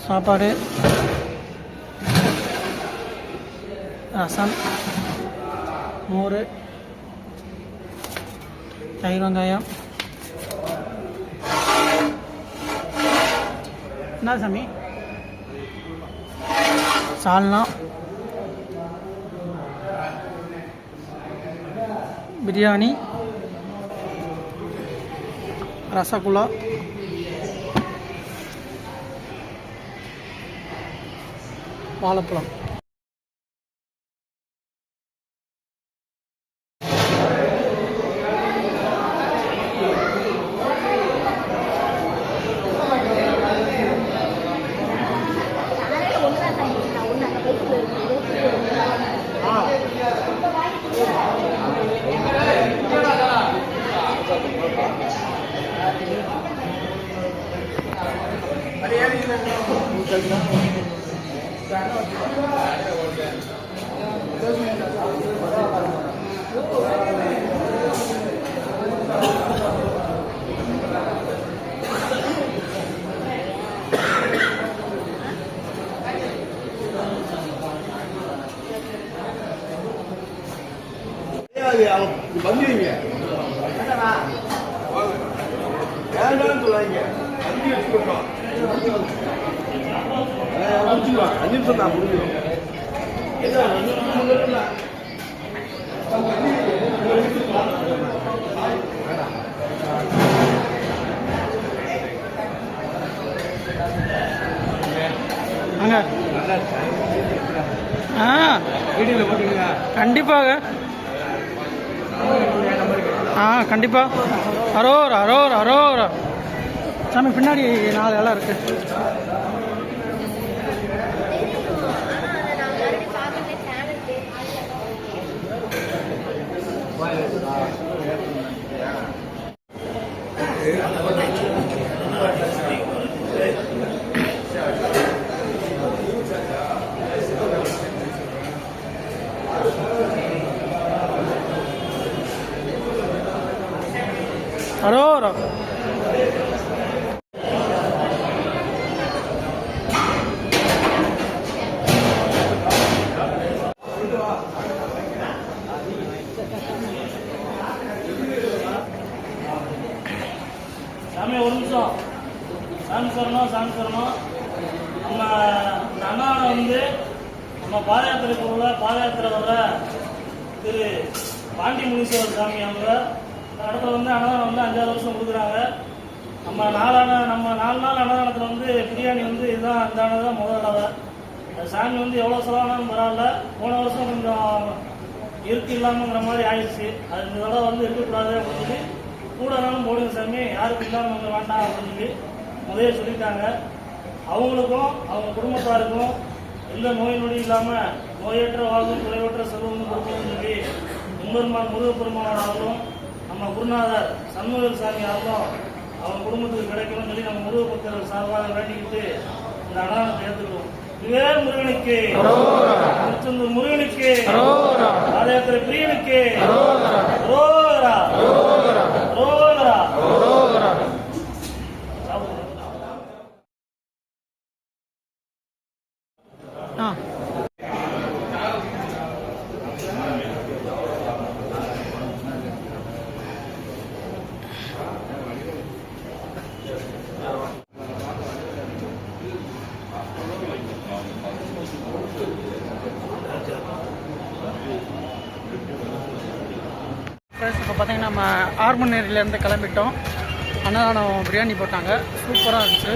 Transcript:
சாப்பாடு, ரசம், மோர், தயிர் வெங்காயம். என்ன சாமி? சால்னா, பிரியாணி, ரசகுல்லா, வாழைப்பழம். வந்துடுவீங்க வேண்டாம்னு சொல்லுவாங்க. அஞ்சு வச்சுக்கிட்டோம், 5 நிமிஷம் தான் முடிஞ்சிடும். வீடியோவில் போட்டுங்க கண்டிப்பாக. கண்டிப்பா. அரோரா அரோரா அரோரா. சாமி பின்னாடி 4 இலை இருக்கு. அரோரா. சாமி ஒரு நிமிஷம். சாமி சொல்லணும். நம்ம அண்ணாவை வந்து நம்ம பாதயாத்திரை பாதயாத்திரை வர்ற திரு பாண்டி முனீஸ்வரர் சாமி அவங்க இடத்துல வந்து அன்னதானம் வந்து 5ஆவது வருஷம் கொடுக்குறாங்க. நம்ம 4 நாள் அன்னதானத்தில் வந்து பிரியாணி வந்து இதுதான் இந்த தான் முதல் தடவை. சாமி வந்து எவ்வளோ செலவானாலும் பரவாயில்ல. போன வருஷம் கொஞ்சம் இருக்கு இல்லாமங்கிற மாதிரி ஆயிடுச்சு. அது இந்த தடவை வந்து இருக்கக்கூடாது அப்படின்னு சொல்லி கூடனாலும் போடுங்க சாமி, யாருக்கு இல்லாமல் வந்து வேண்டாம் அப்படின்னு சொல்லி முதல்ல சொல்லிட்டாங்க. அவங்களுக்கும் அவங்க குடும்பத்தாருக்கும் எந்த நோய் நொடி இல்லாமல் நோயற்ற வாழ்வும் குறைவற்ற செல்வமும் கொடுக்கணும்னு சொல்லி முருகப்பெருமான் அவர்களும் நம்ம குருநாதர் சண்முகர் சாமி அவர்களும் அவங்க குடும்பத்துக்கு கிடைக்கணும்னு சொல்லி நம்ம முருக பக்தர்கள் சார்பாக வேண்டிக்கிட்டு இந்த அன்னதானத்தை ஏற்றுக்கிறோம். இதுவே முருகனுக்கு, திருச்செந்தூர் முருகனுக்கு, பாதயாத்திரை பிரியனுக்கு ரோகரா ரோகரா. இப்போ பார்த்தீங்கன்னா நம்ம ஆர்மன் ஏரியிலேருந்து கிளம்பிட்டோம். அன்னதானம் பிரியாணி போட்டாங்க, சூப்பராக இருந்துச்சு.